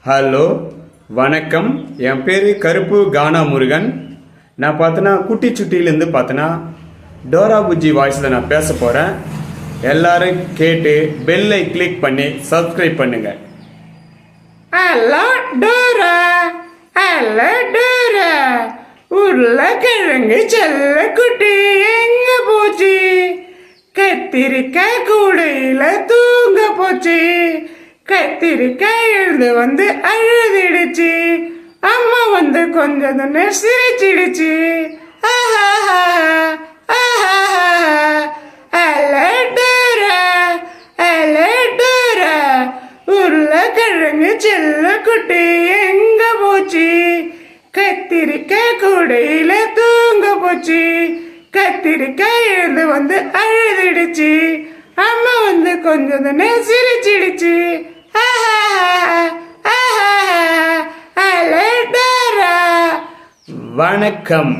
Hello, வணக்கம். என் பேர் கருப்பு கானா முருகன். நான் பார்த்தனா குட்டி சுட்டியிலேருந்து பார்த்தனா டோரா புஜ்ஜி வாய்ஸில் நான் பேச போகிறேன். எல்லாரும் கேட்டு பெல்லை கிளிக் பண்ணி சப்ஸ்கிரைப் பண்ணுங்க. ஹலோ டோரா, ஹலோ டோரா, உருளைக்கிழங்கு செல்ல குட்டி எங்க போச்சு? கத்திரிக்காய் கூடையில தூங்க போச்சு. கத்திரிக்காய் எழுந்து வந்து அழுதிடுச்சு. அம்மா வந்து கொஞ்சம் தானே சிரிச்சிடுச்சு. உருளைக்கிழங்கு செல்ல குட்டி எங்க போச்சு? கத்திரிக்காய் கூடையில தூங்க போச்சு. கத்திரிக்காய் எழுந்து வந்து அழுதிடுச்சு. அம்மா வந்து கொஞ்சம் தானே சிரிச்சிடுச்சு. வணக்கம்.